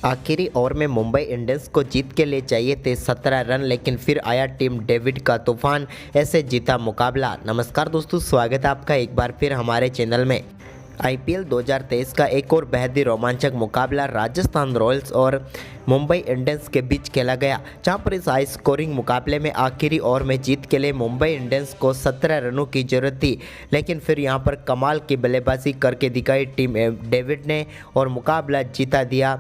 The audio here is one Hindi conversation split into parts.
आखिरी ओवर में मुंबई इंडियंस को जीत के लिए चाहिए थे 17 रन, लेकिन फिर आया टीम डेविड का तूफान, ऐसे जीता मुकाबला। नमस्कार दोस्तों, स्वागत है आपका एक बार फिर हमारे चैनल में। आईपीएल 2023 का एक और बेहद ही रोमांचक मुकाबला राजस्थान रॉयल्स और मुंबई इंडियंस के बीच खेला गया, जहां पर इस हाई स्कोरिंग मुकाबले में आखिरी ओवर में जीत के लिए मुंबई इंडियंस को 17 रनों की जरूरत थी, लेकिन फिर यहां पर कमाल की बल्लेबाजी करके दिखाई टीम डेविड ने और मुकाबला जीता दिया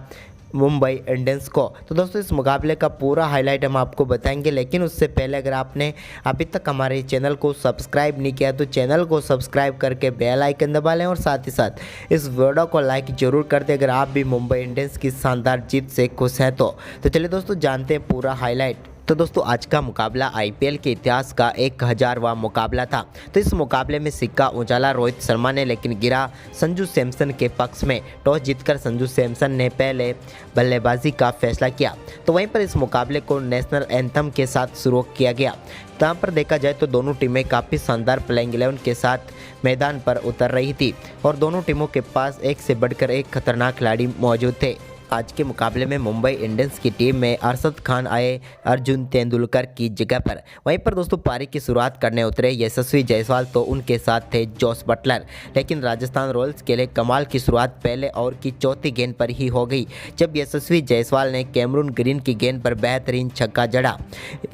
मुंबई इंडियंस को। तो दोस्तों, इस मुकाबले का पूरा हाईलाइट हम आपको बताएंगे, लेकिन उससे पहले अगर आपने अभी तक हमारे चैनल को सब्सक्राइब नहीं किया तो चैनल को सब्सक्राइब करके बेल आइकन दबा लें और साथ ही साथ इस वीडियो को लाइक जरूर कर दें अगर आप भी मुंबई इंडियंस की शानदार जीत से खुश हैं तो चलिए दोस्तों, जानते हैं पूरा हाईलाइट। तो दोस्तों, आज का मुकाबला आईपीएल के इतिहास का 1000वां मुकाबला था। तो इस मुकाबले में सिक्का उछाला रोहित शर्मा ने, लेकिन गिरा संजू सैमसन के पक्ष में। टॉस जीतकर संजू सैमसन ने पहले बल्लेबाजी का फैसला किया। तो वहीं पर इस मुकाबले को नेशनल एंथम के साथ शुरू किया गया। यहाँ पर देखा जाए तो दोनों टीमें काफ़ी शानदार प्लेइंग 11 के साथ मैदान पर उतर रही थी और दोनों टीमों के पास एक से बढ़कर एक खतरनाक खिलाड़ी मौजूद थे। आज के मुकाबले में मुंबई इंडियंस की टीम में अरशद खान आए अर्जुन तेंदुलकर की जगह पर। वहीं पर दोस्तों, पारी की शुरुआत करने उतरे यशस्वी जायसवाल, तो उनके साथ थे जोस बटलर। लेकिन राजस्थान रॉयल्स के लिए कमाल की शुरुआत पहले ओवर की चौथी गेंद पर ही हो गई, जब यशस्वी जायसवाल ने कैमरून ग्रीन की गेंद पर बेहतरीन छक्का जड़ा।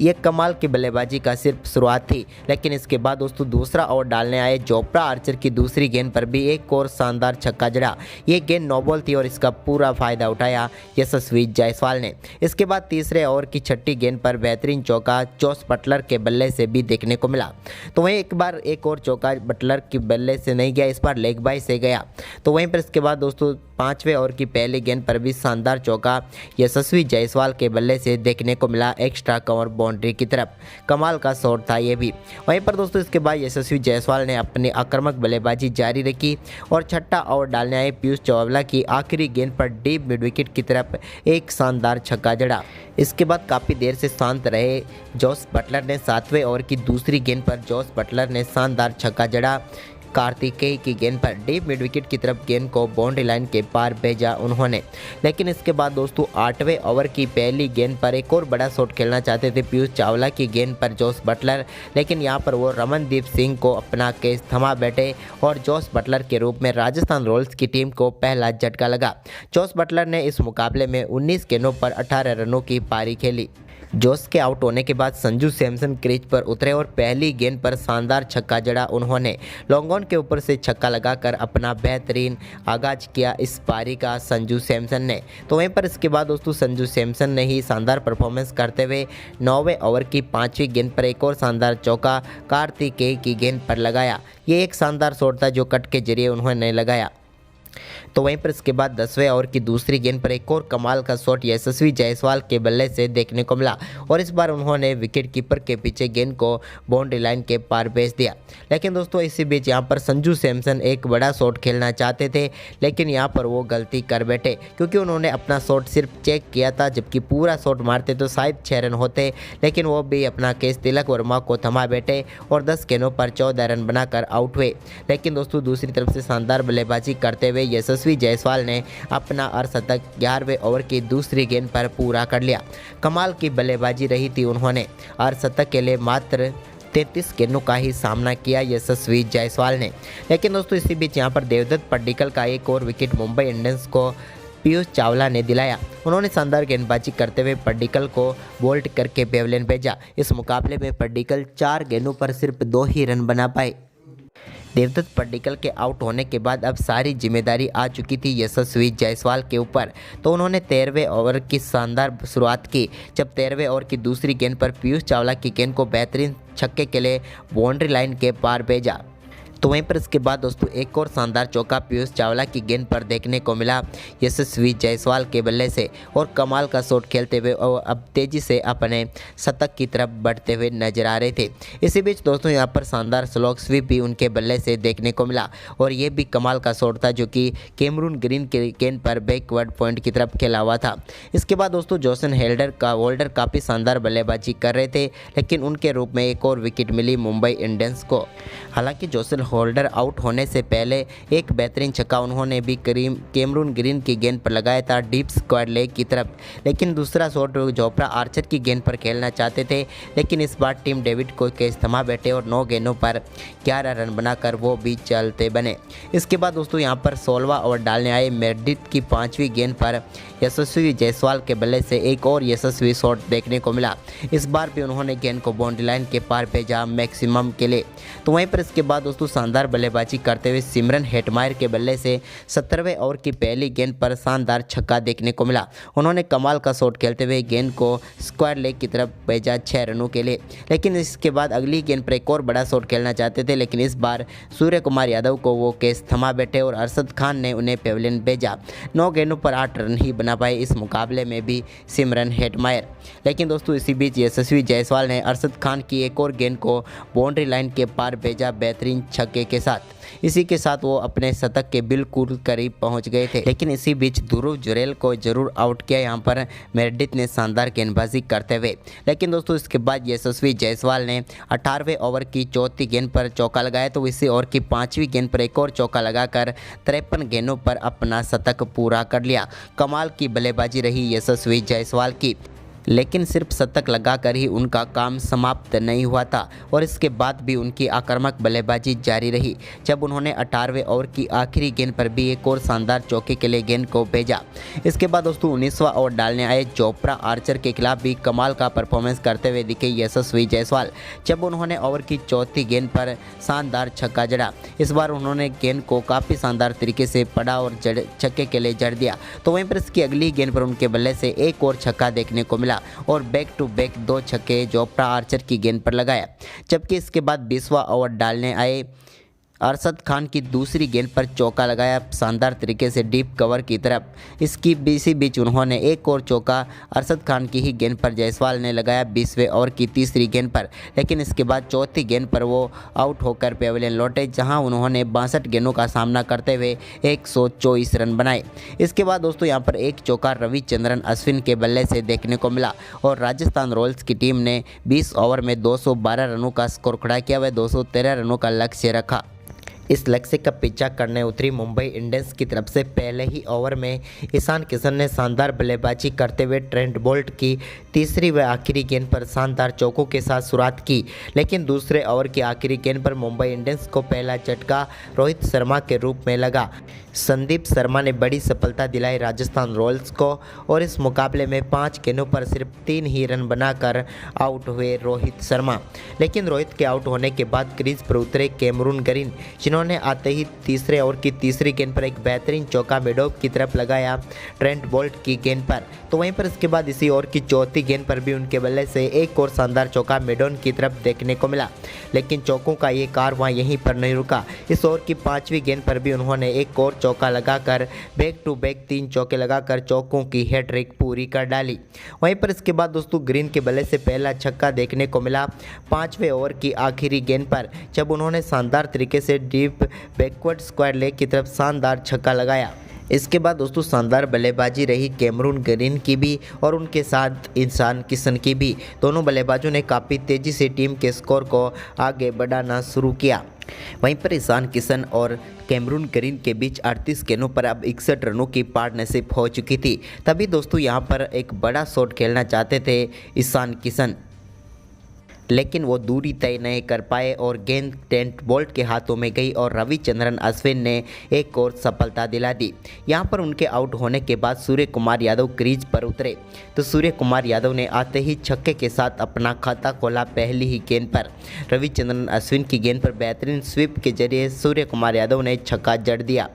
ये कमाल की बल्लेबाजी का सिर्फ शुरुआत थी, लेकिन इसके बाद दोस्तों दूसरा ओवर डालने आए जोफ्रा आर्चर की दूसरी गेंद पर भी एक और शानदार छक्का जड़ा। ये गेंद नो बॉल थी और इसका पूरा फायदा उठाया यशस्वी जायसवाल ने। इसके बाद तीसरे ओवर की छठी गेंद पर बेहतरीन चौका जोस बटलर के बल्ले से भी देखने को मिला। तो वहीं एक और चौका बटलर की बल्ले से नहीं गया, इस बार लेग बाई से गया। तो वहीं पर इसके बाद दोस्तों पांचवें ओवर की पहली गेंद पर भी शानदार चौका यशस्वी जायसवाल के बल्ले से देखने को मिला एक्स्ट्रा कवर बाउंड्री की तरफ। कमाल का शॉट था ये भी। वहीं पर दोस्तों इसके बाद यशस्वी जायसवाल ने अपनी आक्रामक बल्लेबाजी जारी रखी और छठा ओवर डालने आए पीयूष चावला की आखिरी गेंद पर डीप मिड विकेट की तरफ एक शानदार छक्का जड़ा। इसके बाद काफ़ी देर से शांत रहे जोस बटलर ने सातवें ओवर की दूसरी गेंद पर जोस बटलर ने शानदार छक्का जड़ा। कार्तिकेय की गेंद पर डीप मिड विकेट की तरफ गेंद को बाउंड्री लाइन के पार भेजा उन्होंने। लेकिन इसके बाद दोस्तों आठवें ओवर की पहली गेंद पर एक और बड़ा शॉट खेलना चाहते थे पीयूष चावला की गेंद पर जोस बटलर, लेकिन यहां पर वो रमनदीप सिंह को अपना केस थमा बैठे और जोस बटलर के रूप में राजस्थान रॉयल्स की टीम को पहला झटका लगा। जोस बटलर ने इस मुकाबले में 19 गेंदों पर 18 रनों की पारी खेली। जोस के आउट होने के बाद संजू सैमसन क्रीज पर उतरे और पहली गेंद पर शानदार छक्का जड़ा उन्होंने। लॉन्ग ऑन के ऊपर से छक्का लगाकर अपना बेहतरीन आगाज किया इस पारी का संजू सैमसन ने। तो वहीं पर इसके बाद दोस्तों संजू सैमसन ने ही शानदार परफॉर्मेंस करते हुए 9वें ओवर की 5वीं गेंद पर एक और शानदार चौका कार्तिकेय की गेंद पर लगाया। ये एक शानदार शॉट था जो कट के जरिए उन्होंने लगाया। तो वहीं पर इसके बाद 10वें ओवर की दूसरी गेंद पर एक और कमाल का शॉट यशस्वी जायसवाल के बल्ले से देखने को मिला और इस बार उन्होंने विकेट कीपर के पीछे गेंद को बाउंड्री लाइन के पार भेज दिया। लेकिन दोस्तों इसी बीच यहां पर संजू सैमसन एक बड़ा शॉट खेलना चाहते थे, लेकिन यहां पर वो गलती कर बैठे क्योंकि उन्होंने अपना शॉट सिर्फ चेक किया था, जबकि पूरा शॉट मारते तो शायद 6 रन होते, लेकिन वो भी अपना केस तिलक वर्मा को थमा बैठे और 10 गेंदों पर 14 रन बनाकर आउट हुए। लेकिन दोस्तों दूसरी तरफ से शानदार बल्लेबाजी करते हुए यशस्वी जायसवाल ने अपना अर्धशतक 11वें ओवर की दूसरी गेंद पर पूरा कर लिया। कमाल की बल्लेबाजी रही थी उन्होंने। अर्धशतक के लिए मात्र 33 गेंदों का ही सामना किया यशस्वी जायसवाल ने। लेकिन दोस्तों इसी बीच यहां पर देवदत्त पड्डीकल का एक और विकेट मुंबई इंडियंस को पीयूष चावला ने दिलाया। उन्होंने शानदार गेंदबाजी करते हुए पड्डीकल को बोल्ट करके पेवलियन भेजा। इस मुकाबले में पड्डीकल 4 गेंदों पर सिर्फ 2 ही रन बना पाए। देवदत्त पड्डीकल के आउट होने के बाद अब सारी जिम्मेदारी आ चुकी थी यशस्वी जायसवाल के ऊपर। तो उन्होंने 13वें ओवर की शानदार शुरुआत की, जब 13वें ओवर की दूसरी गेंद पर पीयूष चावला की गेंद को बेहतरीन छक्के के लिए बाउंड्री लाइन के पार भेजा। तो वहीं पर इसके बाद दोस्तों एक और शानदार चौका पीयूष चावला की गेंद पर देखने को मिला यशस्वी जायसवाल के बल्ले से और कमाल का शॉट खेलते हुए और अब तेज़ी से अपने शतक की तरफ बढ़ते हुए नजर आ रहे थे। इसी बीच दोस्तों यहां पर शानदार स्लॉग स्वीप भी उनके बल्ले से देखने को मिला और ये भी कमाल का शॉट था जो कि कैमरून ग्रीन के गेंद पर बैकवर्ड पॉइंट की तरफ खेला हुआ था। इसके बाद दोस्तों जोसन होल्डर काफ़ी शानदार बल्लेबाजी कर रहे थे, लेकिन उनके रूप में एक और विकेट मिली मुंबई इंडियंस को। हालांकि जोसन होल्डर आउट होने से पहले एक बेहतरीन छक्का उन्होंने भी कैमरून ग्रीन की गेंद पर लगाया था डीप स्क्वायर लेग की तरफ, लेकिन दूसरा शॉट जोफ्रा आर्चर की गेंद पर खेलना चाहते थे, लेकिन इस बार टीम डेविड को कैच थमा बैठे और 9 गेंदों पर 11 रन बनाकर वो भी चलते बने। इसके बाद दोस्तों यहाँ पर 16वां ओवर डालने आए मेर्डिथ की 5वीं गेंद पर यशस्वी जायसवाल के बल्ले से एक और यशस्वी शॉट देखने को मिला। इस बार भी उन्होंने गेंद को बाउंड्री लाइन के पार भेजा मैक्सिमम के लिए। तो वहीं पर इसके बाद दोस्तों शानदार बल्लेबाजी करते हुए सिमरन हेटमायर के बल्ले से 17वें ओवर की पहली गेंद पर शानदार छक्का देखने को मिला। उन्होंने कमाल का शॉट खेलते हुए गेंद को स्क्वायर लेग की तरफ भेजा 6 रनों के लिए, लेकिन इसके बाद अगली गेंद पर एक और बड़ा शॉट खेलना चाहते थे, लेकिन इस बार सूर्य कुमार यादव को वो कैच थमा बैठे और अरशद खान ने उन्हें पेविलियन भेजा। 9 गेंदों पर 8 रन ही बना पाए इस मुकाबले में भी सिमरन हेटमायर। लेकिन दोस्तों इसी बीच यशस्वी जायसवाल ने अरशद खान की एक और गेंद को बाउंड्री लाइन के पार भेजा बेहतरीन छक्के के साथ। इसी के साथ वो अपने शतक के बिल्कुल करीब पहुंच गए थे, लेकिन इसी बीच ध्रुव जुरेल को जरूर आउट किया यहाँ पर मेर्डिथ ने शानदार गेंदबाजी करते हुए। लेकिन दोस्तों इसके बाद यशस्वी जायसवाल ने 18वें ओवर की 4थी गेंद पर चौका लगाया, तो इसी ओवर की 5वीं गेंद पर एक और चौका लगाकर 53 गेंदों पर अपना शतक पूरा कर लिया। कमाल की बल्लेबाजी रही यशस्वी जायसवाल की, लेकिन सिर्फ शतक लगाकर ही उनका काम समाप्त नहीं हुआ था और इसके बाद भी उनकी आक्रामक बल्लेबाजी जारी रही, जब उन्होंने 18वें ओवर की आखिरी गेंद पर भी एक और शानदार चौके के लिए गेंद को भेजा। इसके बाद दोस्तों 19वां ओवर डालने आए जोफ्रा आर्चर के खिलाफ भी कमाल का परफॉर्मेंस करते हुए दिखे यशस्वी जायसवाल, जब उन्होंने ओवर की 4थी गेंद पर शानदार छक्का जड़ा। इस बार उन्होंने गेंद को काफ़ी शानदार तरीके से पड़ा और छक्के के लिए जड़ दिया। तो वहीं पर इसकी अगली गेंद पर उनके बल्ले से एक और छक्का देखने को मिला और बैक टू बैक 2 छक्के जोफ्रा आर्चर की गेंद पर लगाया। जबकि इसके बाद 20वां ओवर डालने आए अरशद खान की दूसरी गेंद पर चौका लगाया शानदार तरीके से डीप कवर की तरफ। इसी बीच उन्होंने एक और चौका अरशद खान की ही गेंद पर जायसवाल ने लगाया 20वें ओवर की तीसरी गेंद पर, लेकिन इसके बाद चौथी गेंद पर वो आउट होकर पेविलियन लौटे, जहां उन्होंने 62 गेंदों का सामना करते हुए 124 रन बनाए। इसके बाद दोस्तों यहां पर एक चौका रविचंद्रन अश्विन के बल्ले से देखने को मिला और राजस्थान रॉयल्स की टीम ने 20 ओवर में 212 रनों का स्कोर खड़ा किया व 213 रनों का लक्ष्य रखा। इस लक्ष्य का पीछा करने उतरी मुंबई इंडियंस की तरफ से पहले ही ओवर में ईशान किशन ने शानदार बल्लेबाजी करते हुए ट्रेंट बोल्ट की तीसरी व आखिरी गेंद पर शानदार चौकों के साथ शुरुआत की, लेकिन दूसरे ओवर की आखिरी गेंद पर मुंबई इंडियंस को पहला झटका रोहित शर्मा के रूप में लगा। संदीप शर्मा ने बड़ी सफलता दिलाई राजस्थान रॉयल्स को और इस मुकाबले में 5 गेंदों पर सिर्फ 3 ही रन बनाकर आउट हुए रोहित शर्मा। लेकिन रोहित के आउट होने के बाद क्रीज पर उतरे कैमरून ग्रीन, जिन्होंने आते ही तीसरे ओवर की तीसरी गेंद पर एक बेहतरीन चौका मेडोव की तरफ लगाया ट्रेंट बोल्ट की गेंद पर। तो वहीं पर इसके बाद इसी ओवर की चौथी गेंद पर भी उनके बल्ले से एक और शानदार चौका मेडोन की तरफ देखने को मिला, लेकिन चौकों का ये कारवां यहीं पर नहीं रुका। इस ओवर की 5वीं गेंद पर भी उन्होंने एक और चौका लगाकर बैक टू बैक 3 चौके लगाकर चौकों की हैट्रिक पूरी कर डाली। वहीं पर इसके बाद दोस्तों ग्रीन के बल्ले से पहला छक्का देखने को मिला 5वें ओवर की आखिरी गेंद पर, जब उन्होंने शानदार तरीके से डीप बैकवर्ड स्क्वायर लेग की तरफ शानदार छक्का लगाया। इसके बाद दोस्तों शानदार बल्लेबाजी रही कैमरून ग्रीन की भी और उनके साथ ईशान किशन की भी। दोनों बल्लेबाजों ने काफ़ी तेज़ी से टीम के स्कोर को आगे बढ़ाना शुरू किया। वहीं पर ईशान किशन और कैमरून ग्रीन के बीच 38 गेंदों पर अब 61 रनों की पार्टनरशिप हो चुकी थी। तभी दोस्तों यहाँ पर एक बड़ा शॉट खेलना चाहते थे ईशान किशन, लेकिन वो दूरी तय नहीं कर पाए और गेंद ट्रेंट बोल्ट के हाथों में गई और रविचंद्रन अश्विन ने एक और सफलता दिला दी। यहां पर उनके आउट होने के बाद सूर्य कुमार यादव क्रीज पर उतरे, तो सूर्य कुमार यादव ने आते ही छक्के के साथ अपना खाता खोला पहली ही गेंद पर। रविचंद्रन अश्विन की गेंद पर बेहतरीन स्वीप के जरिए सूर्य कुमार यादव ने छक्का जड़ दिया।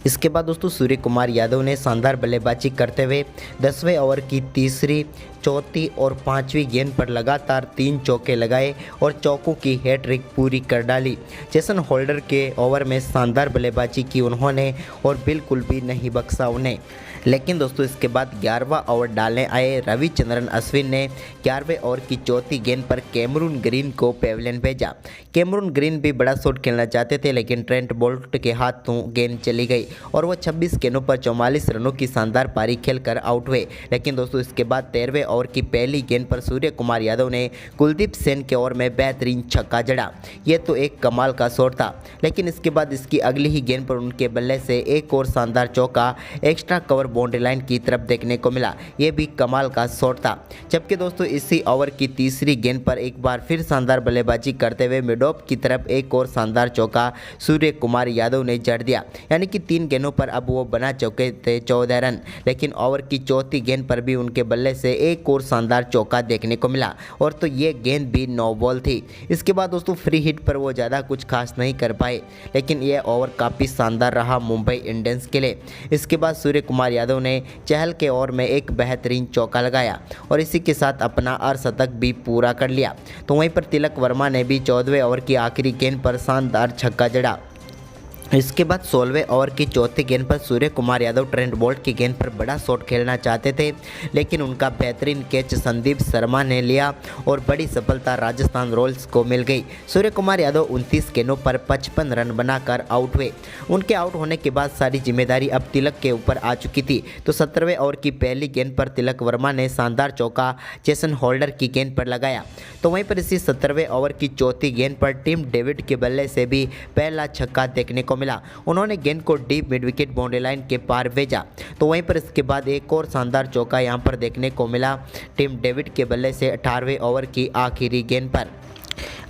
इसके बाद दोस्तों सूर्य कुमार यादव ने शानदार बल्लेबाजी करते हुए 10वें ओवर की तीसरी, चौथी और 5वीं गेंद पर लगातार 3 चौके लगाए और चौकों की हैट्रिक पूरी कर डाली। जेसन होल्डर के ओवर में शानदार बल्लेबाजी की उन्होंने और बिल्कुल भी नहीं बख्शा उन्हें। लेकिन दोस्तों इसके बाद 11वां ओवर डालने आए रविचंद्रन अश्विन ने 11वें ओवर की चौथी गेंद पर कैमरून ग्रीन को पेविलियन भेजा। कैमरून ग्रीन भी बड़ा शॉट खेलना चाहते थे, लेकिन ट्रेंट बोल्ट के हाथों गेंद चली गई और वो 26 गेंदों पर 44 रनों की शानदार पारी खेलकर आउट हुए। लेकिन दोस्तों इसके बाद 13वें ओवर की पहली गेंद पर सूर्य कुमार यादव ने कुलदीप सेन के ओवर में बेहतरीन छक्का जड़ा। ये तो एक कमाल का शॉट था, लेकिन इसके बाद इसकी अगली ही गेंद पर उनके बल्ले से एक और शानदार चौका एक्स्ट्रा कवर बाउंड्री लाइन की तरफ देखने को मिला। ये भी कमाल का शॉट था। जबकि दोस्तों इसी ओवर की तीसरी गेंद पर एक बार फिर शानदार बल्लेबाजी करते हुए मिडॉप की तरफ एक और शानदार चौका सूर्य कुमार यादव ने जड़ दिया। यानी कि 3 गेंदों पर अब वो बना चुके थे 14 रन। लेकिन ओवर की चौथी गेंद पर भी उनके बल्ले से एक और शानदार चौका देखने को मिला, और तो ये गेंद भी 9 बॉल थी। इसके बाद दोस्तों फ्री हिट पर वो ज़्यादा कुछ खास नहीं कर पाए, लेकिन यह ओवर काफ़ी शानदार रहा मुंबई इंडियंस के लिए। इसके बाद सूर्य कुमार यादव ने चहल के ओवर में एक बेहतरीन चौका लगाया और इसी के साथ अपना अर्धशतक भी पूरा कर लिया। तो वहीं पर तिलक वर्मा ने भी 14वें ओवर की आखिरी गेंद पर शानदार छक्का जड़ा। इसके बाद 16वें ओवर की चौथी गेंद पर सूर्य कुमार यादव ट्रेंट बोल्ट की गेंद पर बड़ा शॉट खेलना चाहते थे, लेकिन उनका बेहतरीन कैच संदीप शर्मा ने लिया और बड़ी सफलता राजस्थान रॉयल्स को मिल गई। सूर्य कुमार यादव 29 गेंदों पर 55 रन बनाकर आउट हुए। उनके आउट होने के बाद सारी जिम्मेदारी अब तिलक के ऊपर आ चुकी थी। तो 17वें ओवर की पहली गेंद पर तिलक वर्मा ने शानदार चौका जेसन होल्डर की गेंद पर लगाया। तो वहीं पर इसी 17वें ओवर की चौथी गेंद पर टिम डेविड के बल्ले से भी पहला छक्का देखने को मिला। उन्होंने गेंद को deep mid wicket boundary line के पार भेजा। तो वहीं पर इसके बाद एक और शानदार चौका यहां पर देखने को मिला टिम डेविड के बल्ले से 18वें ओवर की आखिरी गेंद पर।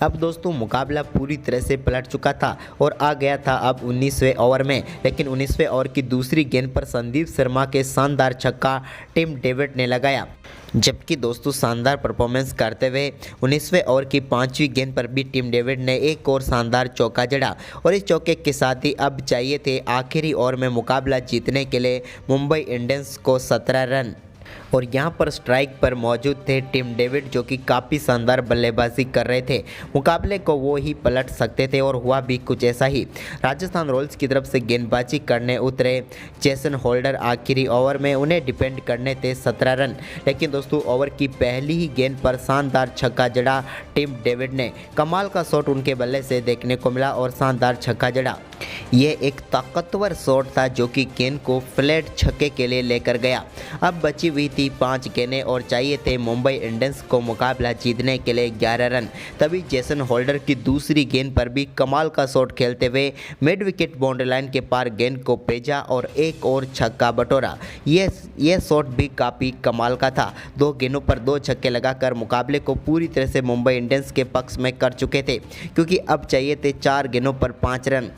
अब दोस्तों मुकाबला पूरी तरह से पलट चुका था और आ गया था अब 19वें ओवर में। लेकिन 19वें ओवर की दूसरी गेंद पर संदीप शर्मा के शानदार छक्का टिम डेविड ने लगाया। जबकि दोस्तों शानदार परफॉर्मेंस करते हुए 19वें ओवर की 5वीं गेंद पर भी टिम डेविड ने एक और शानदार चौका जड़ा और इस चौके के साथ ही अब चाहिए थे आखिरी ओवर में मुकाबला जीतने के लिए मुंबई इंडियंस को 17 रन। और यहाँ पर स्ट्राइक पर मौजूद थे टिम डेविड, जो कि काफ़ी शानदार बल्लेबाजी कर रहे थे। मुकाबले को वो ही पलट सकते थे और हुआ भी कुछ ऐसा ही। राजस्थान रॉयल्स की तरफ से गेंदबाजी करने उतरे जेसन होल्डर आखिरी ओवर में, उन्हें डिपेंड करने थे 17 रन। लेकिन दोस्तों ओवर की पहली ही गेंद पर शानदार छक्का जड़ा टिम डेविड ने। कमाल का शॉट उनके बल्ले से देखने को मिला और शानदार छक्का जड़ा। ये एक ताकतवर शॉट था जो कि गेंद को फ्लैट छक्के के लिए लेकर गया। अब बची हुई थी 5 गेंदें और चाहिए थे मुंबई इंडियंस को मुकाबला जीतने के लिए 11 रन। तभी जेसन होल्डर की दूसरी गेंद पर भी कमाल का शॉट खेलते हुए मिड विकेट बाउंड्री लाइन के पार गेंद को भेजा और एक और छक्का बटोरा। ये शॉट भी काफ़ी कमाल का था। 2 गेंदों पर 2 छक्के लगाकर मुकाबले को पूरी तरह से मुंबई इंडियंस के पक्ष में कर चुके थे, क्योंकि अब चाहिए थे 4 गेंदों पर 5 रन।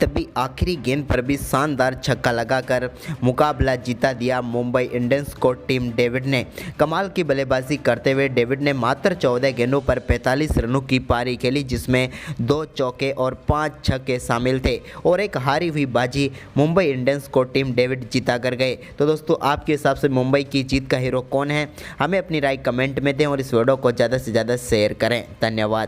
तभी आखिरी गेंद पर भी शानदार छक्का लगाकर मुकाबला जीता दिया मुंबई इंडियंस को टिम डेविड ने। कमाल की बल्लेबाजी करते हुए डेविड ने मात्र 14 गेंदों पर 45 रनों की पारी खेली, जिसमें 2 चौके और 5 छक्के शामिल थे और एक हारी हुई बाजी मुंबई इंडियंस को टिम डेविड जीता कर गए। तो दोस्तों आपके हिसाब से मुंबई की जीत का हीरो कौन है? हमें अपनी राय कमेंट में दें और इस वीडियो को ज़्यादा से ज़्यादा शेयर करें। धन्यवाद।